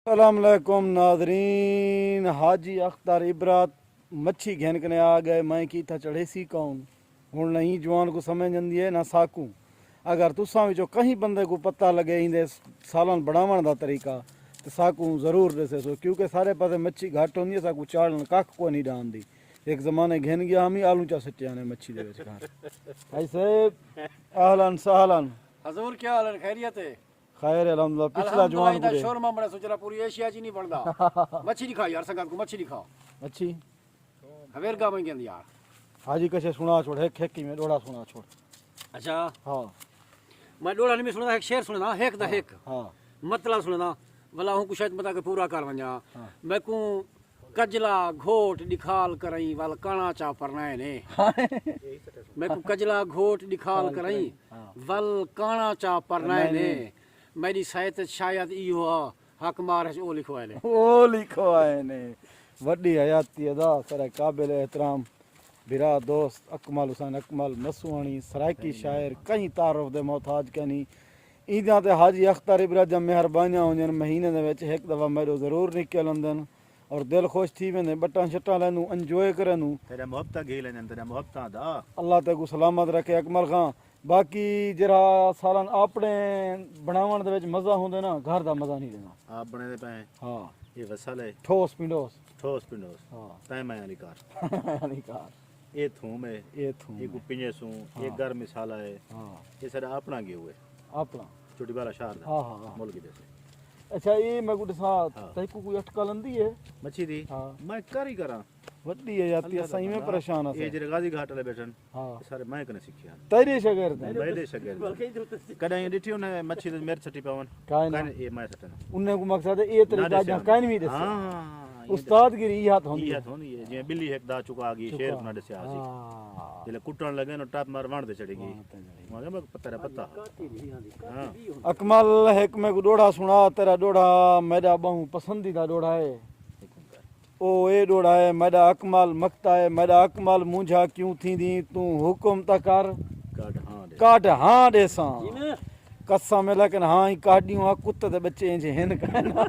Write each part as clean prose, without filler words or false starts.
अस्सलामुअलैकुम नाजरीन, हाजी अख्तर इबरात मच्छी घेन कने आ गए। मैं की था चढ़े सी कौन हूँ नहीं जवान को समझ आती है ना साकू। अगर तुसा विचों कहीं बंदे को पता लगे इंदे सालन बढ़ावन का तरीका तो साकू जरूर दसे सो, क्योंकि सारे पासे मच्छी घट होंगी, साकू चाड़न कख को नहीं डांदी। एक जमाने घेन गया हम ही आलू चा सटिया ने मच्छी दे विच घर। भाई साहब अहलन सहलन, हजूर क्या हाल है? खैरियत है? खैर अल्हम्दुलिल्लाह। पिछला जवान को शोरमा बड़ा सोच रहा पूरी एशिया जी नहीं बनता। मच्छी दिखा यार, संगत को मच्छी दिखाओ। मच्छी हवेर गा में गेंद यार। हाजी कशे सुना छोड़, एक हेकी में डोड़ा सुना छोड़। अच्छा हाँ मैं डोड़ा नहीं सुना, एक शेर सुनना, हेक दा हेक हाँ मतलब सुनना भला हूं कुछ बता के पूरा कर वंजा। मैं को कजला घोट दिखाल करई वाल काना चा परनाए ने। मैं को कजला घोट दिखाल करई वल काना चा परनाए ने। मेरी साहित्य शायद इहो हक मार ओ लिखो है ने। ओ लिखो आए ने वड्डी हयाती अदा सर काबिल एहतराम बिरा दोस्त अकमल हुसैन अकमल मसूआणी सराइकी शायर कहीं तारुफ दे मोहताज कनी ईदा ते हाजी अख्तर इबरात जब मेहरबानियां हुजन महीने दे विच एक दफ़ा मेरो ज़रूर निकल आंदन और दिल खुश थी वेंदे। बट्टा छट्टा लैनू इंजॉय करनू तेरा मोहब्बत गे लेने तेरा मोहब्बत दा अल्लाह ते को सलामत रखे अकमल खां। बाकी जरा सालन अपने बनावन दे विच मज़ा हुंदे ना, घर दा मज़ा नहीं देना। आप बने दे पे हाँ ये वसल है ठोस पिंडोस ठोस पिंडोस हाँ तय मैं अलिकार यानी कार ये थूम है ये थू ये गुपिने सू ये घर मिसाला है हाँ ये सारा अपना गे हुए अपना छोटी बाला शहर दा हाँ हाँ हाँ। मुल्क जैसे अच्छा ये मैं कुछ सा हाँ। तई को कोई अटकल अंदी है मच्छी दी हाँ मैं कर ही करा वड्डी है जाती है सही में परेशान ये है। जरे गाजी घाट वाले बैठन हाँ ये सारे मैं कने सीखिया तेरे शागिर्द हैं पहले शगर कदे ये डिटियो ने मच्छी दे मेर सटी पावन काहे ना कने ये मैं सटन उन्ने को मकसद है ये तरीका जा काइन भी दे हां उस्तादगिरी ई हाथ होंदी ये है। होनी है जे बिल्ली एक दा चुका गई शेर ना दसे आसी हाँ जेले कुटण लगे न टप मार वाण दे चढ़ेगी मगर मैं पत्ता रे पत्ता हां अकमल एक में को डोड़ा सुना तेरा डोड़ा मेरा बहु पसंदीदा डोड़ा है। ओ ए डोड़ा है मेरा अकमल मकता है मेरा अकमल मुंझा क्यों थी दी तू हुकुम ता कर काट हाँ दे सा कस्सा में लेकिन हाँ ही काटियो कुत्ते दे बच्चे इंज हिन कहना।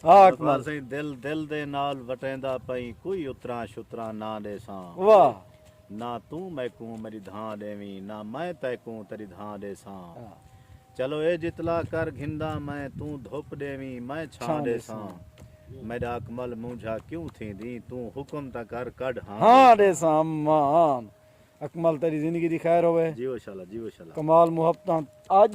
हाँ अकमल सही दिल दिल दे नाल वटेंदा पई कोई उतरा शुतरा ना दे सा वाह ना तू मैकू मेरी धां देवी ना मैं तैकू तेरी धां दे सा चलो ए जितला कर घिंदा मैं तू धोप देवी मैं छा दे सा मेरा अकमल मुंझा क्यों थी दी तू हुक्म ता कर कड हाँ दे सा अम्मान। अकमल तेरी जिंदगी दी खैर होवे, जीवो शाला कमाल मुहब्बत। आज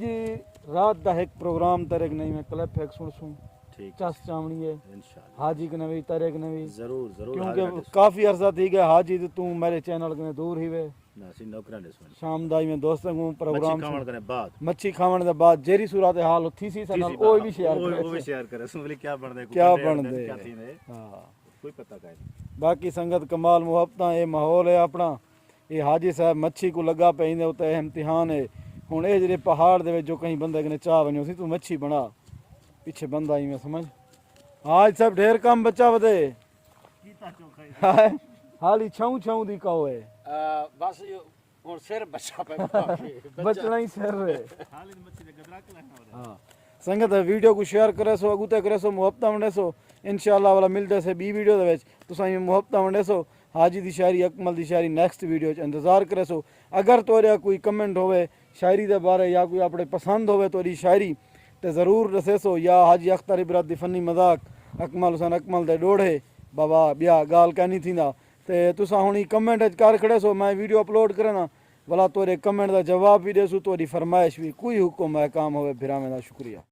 रात दा एक प्रोग्राम तरक नहीं मैं क्लिप एक सुन सुन ठीक चस चावनी है इंशाल्लाह हाजी के नवी तरक नवी जरूर जरूर क्योंकि काफी अरसा थी गया हाजी तो तू मेरे चैनल के दूर ही वे ना सी नौकरा ने सुन शाम दाई में दोस्तों को प्रोग्राम खावन करने बाद मच्छी खावन दे बाद जेरी सूरत हाल थी सी सनल ओ भी शेयर करे वो भी शेयर करे सुन बोले क्या बन दे क्या बन दे क्या थी ने हां कोई पता का नहीं। बाकी संगत कमाल मुहब्बत ये माहौल है अपना। ये हाजी साहब मच्छी को लगा पे इंदे उते इम्तिहान है हुन ए जेरे पहाड़ दे जो कहीं बंदे कने चाह वनो सी तू मच्छी बना पीछे बंदा ही में समझ। आज सब ढेर काम बच्चा वदे हाली छऊ छऊ दी कहो है बस और सिर बच्चा पे बचना ही सिर है। हाल इन मच्छी दे गदरा के लेना हाँ संगत वीडियो को शेयर करे सो अगुते करे सो मुहब्बत वंडे सो इंशाल्लाह वाला मिलदे से बी वीडियो दे विच तुसां मुहब्बत वंडे सो हाजी दी शायरी अकमल दी शायरी नेक्स्ट वीडियो च इंतजार करे सो। अगर तोरे कोई कमेंट होवे शायरी दे बारे या कोई अपने पसंद होवे तोरी शायरी ते ज़रूर दसे सो या हाजी अख्तर इबरात दी फनी मजाक अकमल हुसैन अकमल दे डोड़े बाबा बिया गाल कहनी थींदा ते तुसां हुणी कमेंट कर खड़े सो मैं वीडियो अपलोड करना भला तोरे कमेंट दा जवाब भी देसू तोरी फरमाइश भी कोई हुक्म है काम होवे फिरावे दा शुक्रिया।